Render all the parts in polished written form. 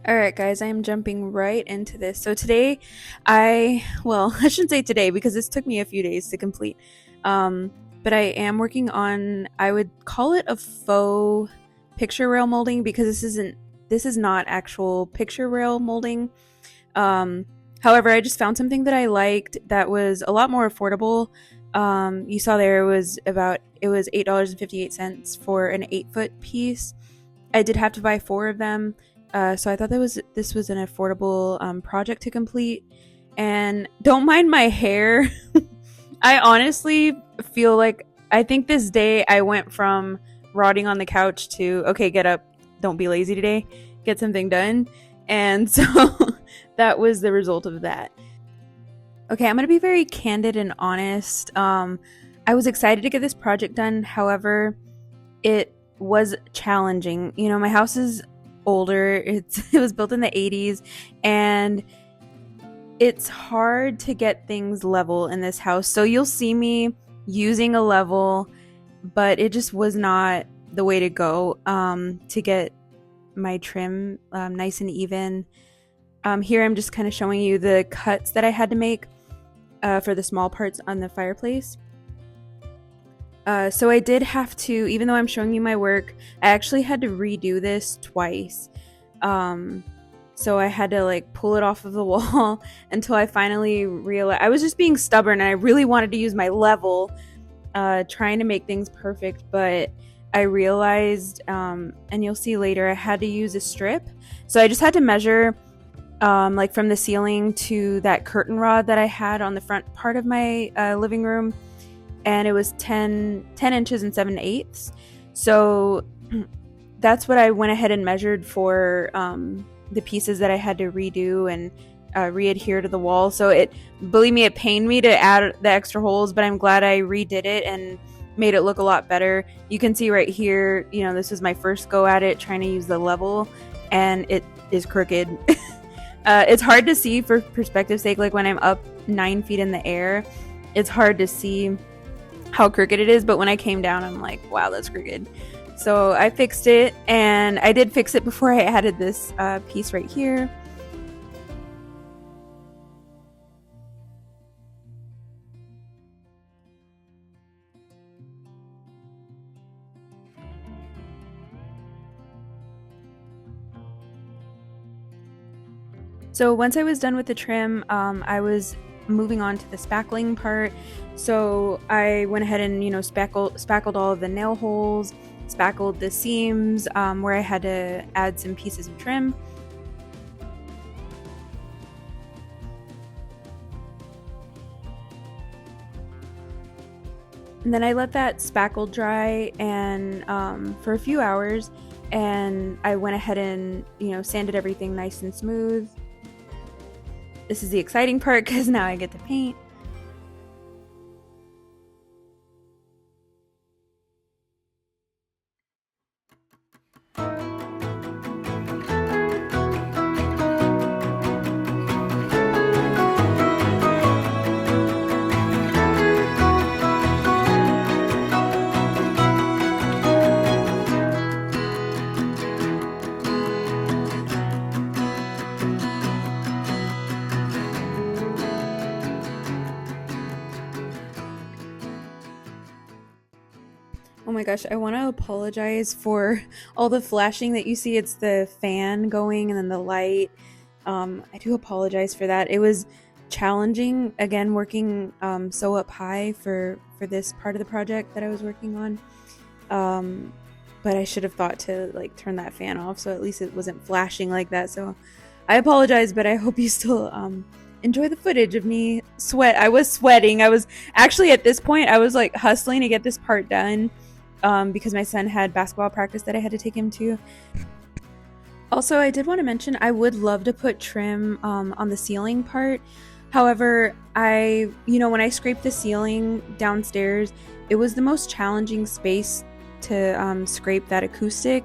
All right, guys, I am jumping right into this. So today, well, I shouldn't say today because this took me a few days to complete. Um, but I am working on, I would call it a faux picture rail molding because this is not actual picture rail molding. Um, However, I just found something that I liked that was a lot more affordable. You saw there it was $8.58 for an 8 foot piece. I did have to buy four of them, so I thought this was an affordable project to complete. And don't mind my hair. I honestly feel like I think this day I went from rotting on the couch to okay, get up, don't be lazy today, get something done, and so that was the result of that. Okay, I'm gonna be very candid and honest. I was excited to get this project done. However, it was challenging. You know, my house is older. It was built in the 80s, and it's hard to get things level in this house. So you'll see me using a level, but it just was not the way to go to get my trim nice and even. Here I'm just kind of showing you the cuts that I had to make for the small parts on the fireplace. So I did have to, even though I'm showing you my work, I actually had to redo this twice. So I had to like pull it off of the wall until I finally realized I was just being stubborn and I really wanted to use my level, trying to make things perfect, but I realized, and you'll see later, I had to use a strip. So I just had to measure like from the ceiling to that curtain rod that I had on the front part of my living room, and it was 10 inches and 7/8. So that's what I went ahead and measured for the pieces that I had to redo and re-adhere to the wall. So believe me, it pained me to add the extra holes, but I'm glad I redid it and made it look a lot better. You can see right here, you know, this was my first go at it trying to use the level, and it is crooked. It's hard to see for perspective's sake, like when I'm up 9 feet in the air, it's hard to see how crooked it is, but when I came down, I'm like, wow, that's crooked. So I fixed it, and I did fix it before I added this piece right here. So once I was done with the trim, I was moving on to the spackling part. So I went ahead and, you know, spackled all of the nail holes, spackled the seams where I had to add some pieces of trim. And then I let that spackle dry and for a few hours, and I went ahead and, you know, sanded everything nice and smooth. This is the exciting part because now I get to paint. Oh my gosh, I want to apologize for all the flashing that you see. It's the fan going and then the light. I do apologize for that. It was challenging, again, working so up high for this part of the project that I was working on. But I should have thought to like turn that fan off so at least it wasn't flashing like that. So I apologize, but I hope you still enjoy the footage of me sweat. I was sweating. I was actually at this point, I was like hustling to get this part done. Because my son had basketball practice that I had to take him to. Also, I did want to mention I would love to put trim on the ceiling part. However, when I scraped the ceiling downstairs, it was the most challenging space to scrape that acoustic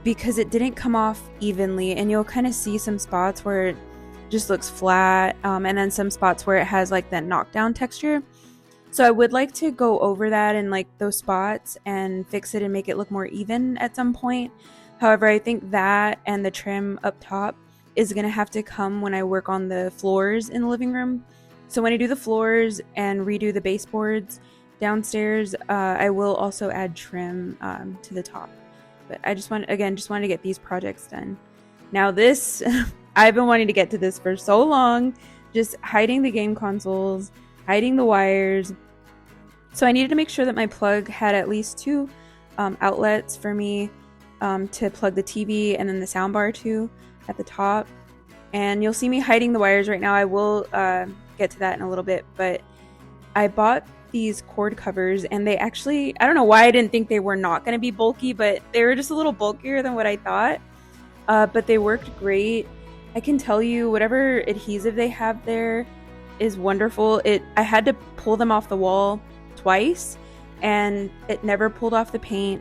because it didn't come off evenly, and you'll kind of see some spots where it just looks flat, and then some spots where it has like that knockdown texture. So I would like to go over that and like those spots and fix it and make it look more even at some point. However, I think that and the trim up top is going to have to come when I work on the floors in the living room. So when I do the floors and redo the baseboards downstairs, I will also add trim to the top. But I just wanted to get these projects done. Now this, I've been wanting to get to this for so long, just hiding the game consoles, hiding the wires. So I needed to make sure that my plug had at least 2 outlets for me to plug the TV and then the soundbar to at the top. And you'll see me hiding the wires right now. I will get to that in a little bit, but I bought these cord covers and they actually, I don't know why I didn't think they were not going to be bulky, but they were just a little bulkier than what I thought. But they worked great. I can tell you whatever adhesive they have there is wonderful. I had to pull them off the wall twice and it never pulled off the paint,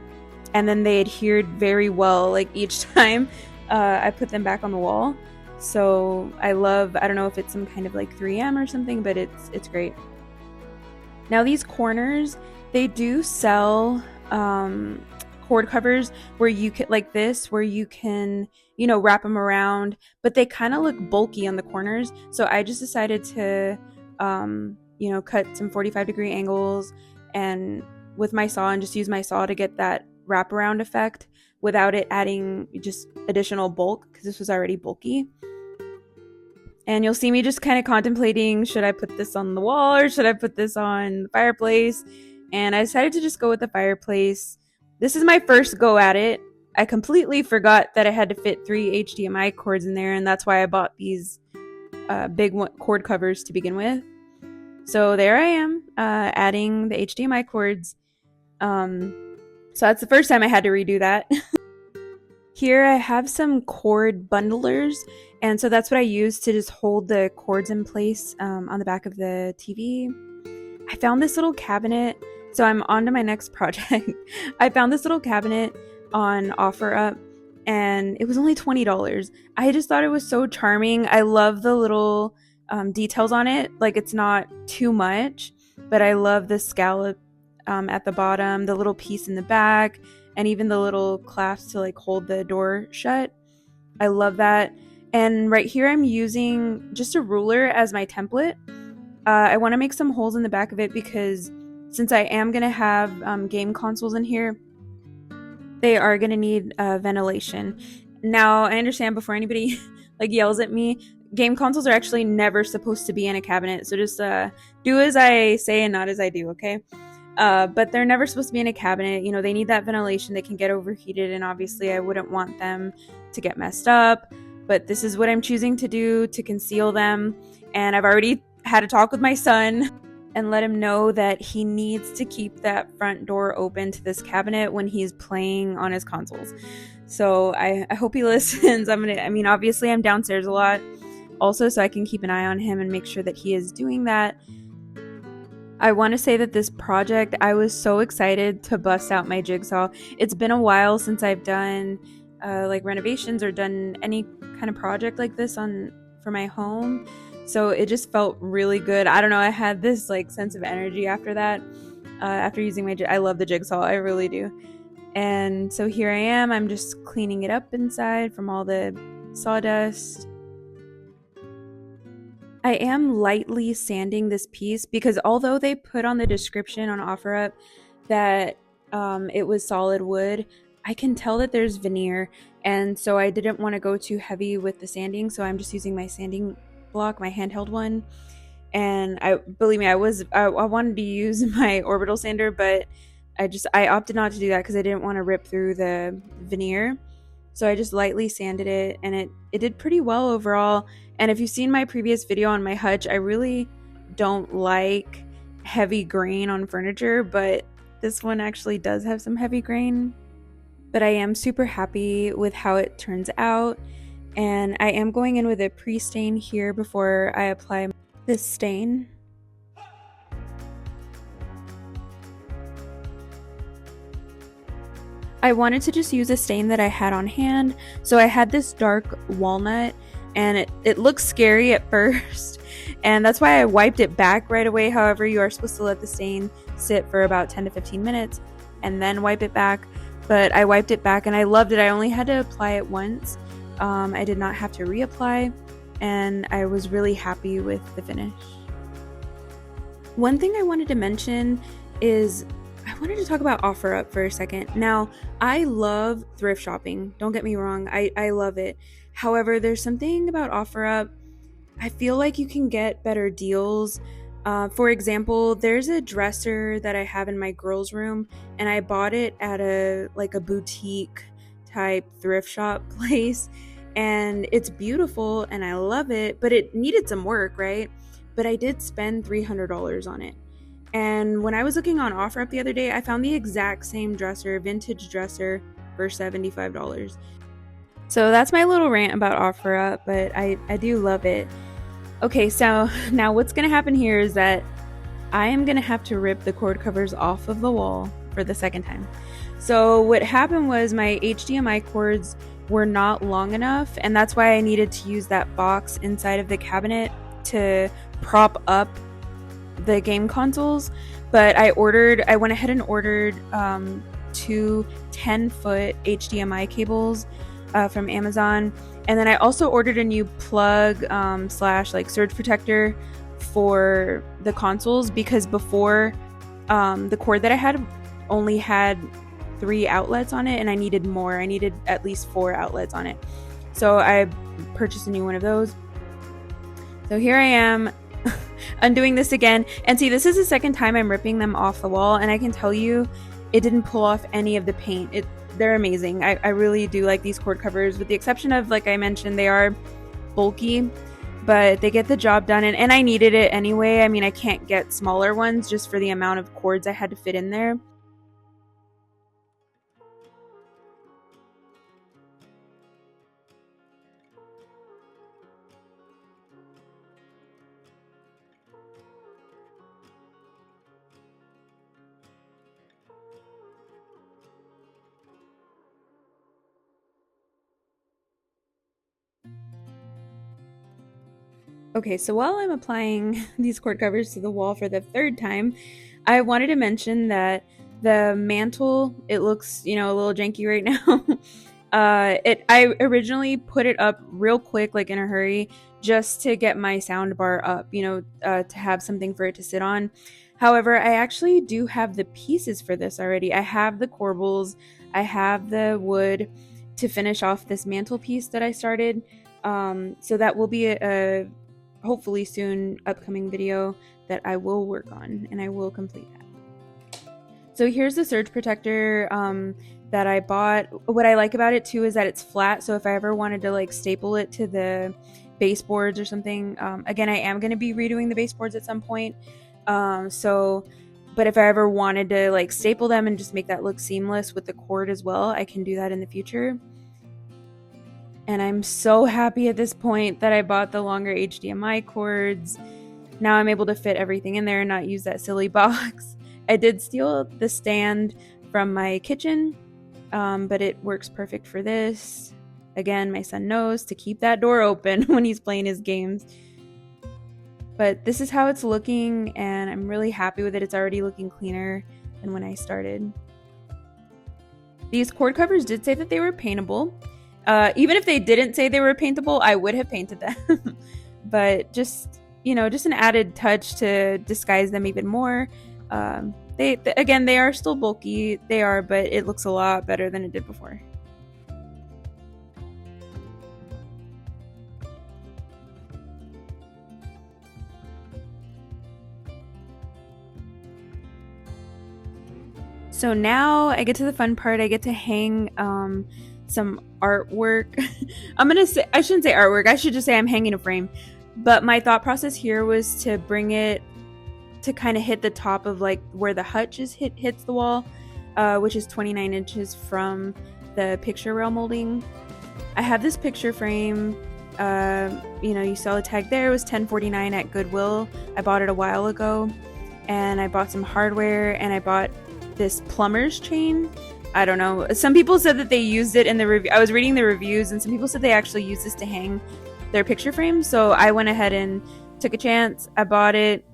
and then they adhered very well like each time I put them back on the wall. So I don't know if it's some kind of like 3M or something, but it's great. Now these corners, they do sell cord covers where you can, like this, where you can, wrap them around, but they kind of look bulky on the corners. So I just decided to, cut some 45-degree angles and with my saw, and just use my saw to get that wraparound effect without it adding just additional bulk, because this was already bulky. And you'll see me just kind of contemplating, should I put this on the wall or should I put this on the fireplace? And I decided to just go with the fireplace. This is my first go at it. I completely forgot that I had to fit 3 HDMI cords in there, and that's why I bought these big cord covers to begin with. So there I am, adding the HDMI cords. So that's the first time I had to redo that. Here I have some cord bundlers, and so that's what I use to just hold the cords in place on the back of the TV. I found this little cabinet, so I'm on to my next project. I found this little cabinet on OfferUp, and it was only $20. I just thought it was so charming. I love the little details on it. Like, it's not too much, but I love the scallop at the bottom, the little piece in the back, and even the little clasp to like hold the door shut. I love that. And right here I'm using just a ruler as my template. I want to make some holes in the back of it because since I am going to have game consoles in here, they are going to need ventilation. Now, I understand before anybody like yells at me, game consoles are actually never supposed to be in a cabinet. So just do as I say and not as I do, okay? But they're never supposed to be in a cabinet. They need that ventilation. They can get overheated, and obviously I wouldn't want them to get messed up. But this is what I'm choosing to do to conceal them. And I've already had a talk with my son and let him know that he needs to keep that front door open to this cabinet when he's playing on his consoles. So I hope he listens. Obviously I'm downstairs a lot also, so I can keep an eye on him and make sure that he is doing that. I want to say that this project, I was so excited to bust out my jigsaw. It's been a while since I've done like renovations or done any kind of project like this for my home. So it just felt really good. I don't know, I had this like sense of energy after that. After using I love the jigsaw, I really do. And so here I am, I'm just cleaning it up inside from all the sawdust. I am lightly sanding this piece because although they put on the description on OfferUp that it was solid wood, I can tell that there's veneer, and so I didn't want to go too heavy with the sanding, so I'm just using my sanding block, my handheld one. And believe me, I wanted to use my orbital sander, but I opted not to do that because I didn't want to rip through the veneer. So I just lightly sanded it, and it did pretty well overall. And if you've seen my previous video on my hutch, I really don't like heavy grain on furniture, but this one actually does have some heavy grain. But I am super happy with how it turns out, and I am going in with a pre-stain here before I apply this stain. I wanted to just use a stain that I had on hand, so I had this dark walnut, and it looks scary at first, and that's why I wiped it back right away. However, you are supposed to let the stain sit for about 10 to 15 minutes and then wipe it back. but I wiped it back and I loved it. I only had to apply it once. I did not have to reapply, and I was really happy with the finish. One thing I wanted to mention is I wanted to talk about OfferUp for a second. Now, I love thrift shopping. Don't get me wrong. I love it. However, there's something about OfferUp. I feel like you can get better deals. For example, there's a dresser that I have in my girls' room, and I bought it at a boutique type thrift shop place, and it's beautiful and I love it, but it needed some work, right? But I did spend $300 on it. And when I was looking on OfferUp the other day, I found the exact same dresser, vintage dresser, for $75. So that's my little rant about OfferUp, but I do love it. Okay, so now what's going to happen here is that I am going to have to rip the cord covers off of the wall for the second time. So what happened was my HDMI cords were not long enough, and that's why I needed to use that box inside of the cabinet to prop up the game consoles. But I went ahead and ordered 2 10-foot HDMI cables from Amazon, and then I also ordered a new plug slash like surge protector for the consoles, because before the cord that I had only had 3 outlets on it, and I needed more. I needed at least 4 outlets on it, so I purchased a new one of those. So here I am undoing this again, and see, this is the second time I'm ripping them off the wall, and I can tell you it didn't pull off any of the paint. They're amazing. I really do like these cord covers, with the exception of, like I mentioned, they are bulky, but they get the job done, and I needed it anyway. I mean, I can't get smaller ones just for the amount of cords I had to fit in there. Okay, so while I'm applying these cord covers to the wall for the third time, I wanted to mention that the mantle, it looks, a little janky right now. I originally put it up real quick, like in a hurry, just to get my sound bar up, to have something for it to sit on. However, I actually do have the pieces for this already. I have the corbels, I have the wood to finish off this mantelpiece that I started. So that will be a hopefully soon upcoming video that I will work on, and I will complete that. So here's the surge protector that I bought. What I like about it too is that it's flat, so if I ever wanted to like staple it to the baseboards or something, again, I am going to be redoing the baseboards at some point, but if I ever wanted to like staple them and just make that look seamless with the cord as well, I can do that in the future. And I'm so happy at this point that I bought the longer HDMI cords. Now I'm able to fit everything in there and not use that silly box. I did steal the stand from my kitchen, but it works perfect for this. Again, my son knows to keep that door open when he's playing his games. But this is how it's looking, and I'm really happy with it. It's already looking cleaner than when I started. These cord covers did say that they were paintable. Even if they didn't say they were paintable, I would have painted them. But just an added touch to disguise them even more. They are still bulky, but it looks a lot better than it did before. So now I get to the fun part. I get to hang some artwork. I shouldn't say artwork. I should just say I'm hanging a frame. But my thought process here was to bring it to kind of hit the top of like where the hutch hits the wall, which is 29 inches from the picture rail molding. I have this picture frame. You saw the tag there. It was $10.49 at Goodwill. I bought it a while ago, and I bought some hardware, and I bought this plumber's chain. I don't know. Some people said that they used it in the review. I was reading the reviews, and some people said they actually used this to hang their picture frames. So I went ahead and took a chance. I bought it.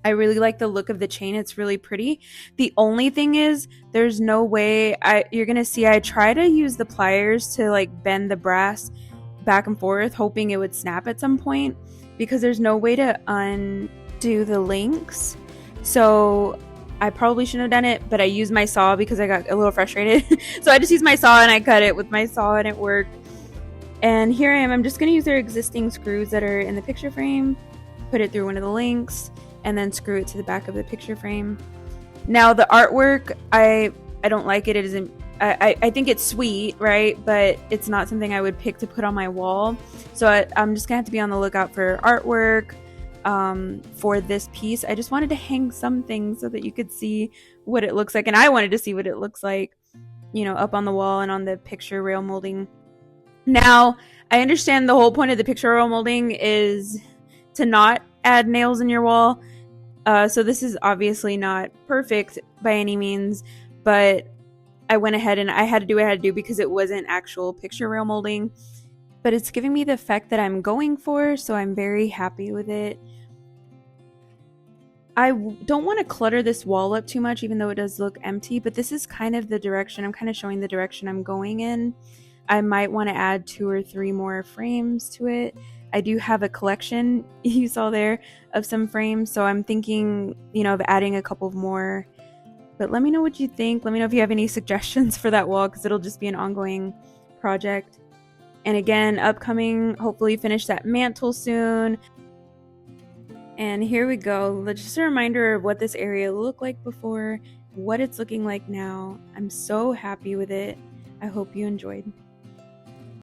I really like the look of the chain. It's really pretty. The only thing is there's no way you're going to see I try to use the pliers to like bend the brass back and forth, hoping it would snap at some point, because there's no way to undo the links. So I probably shouldn't have done it, but I used my saw because I got a little frustrated. So I just used my saw and I cut it with my saw and it worked. And here I am. I'm just going to use their existing screws that are in the picture frame, put it through one of the links, and then screw it to the back of the picture frame. Now the artwork, I don't like it. It isn't. I think it's sweet, right? But it's not something I would pick to put on my wall. So I'm just gonna have to be on the lookout for artwork for this piece. I just wanted to hang something so that you could see what it looks like, and I wanted to see what it looks like, you know, up on the wall and on the picture rail molding. Now, I understand the whole point of the picture rail molding is to not add nails in your wall. So this is obviously not perfect by any means, but I went ahead and I had to do what I had to do because it wasn't actual picture rail molding. But it's giving me the effect that I'm going for, so I'm very happy with it. I don't want to clutter this wall up too much, even though it does look empty, but this is kind of the direction, I'm kind of showing the direction I'm going in. I might want to add 2 or 3 more frames to it. I do have a collection, you saw there, of some frames, so I'm thinking, you know, of adding a couple more. But let me know what you think. Let me know if you have any suggestions for that wall, because it'll just be an ongoing project. And again, upcoming, hopefully finish that mantle soon. And here we go. Just a reminder of what this area looked like before, what it's looking like now. I'm so happy with it. I hope you enjoyed.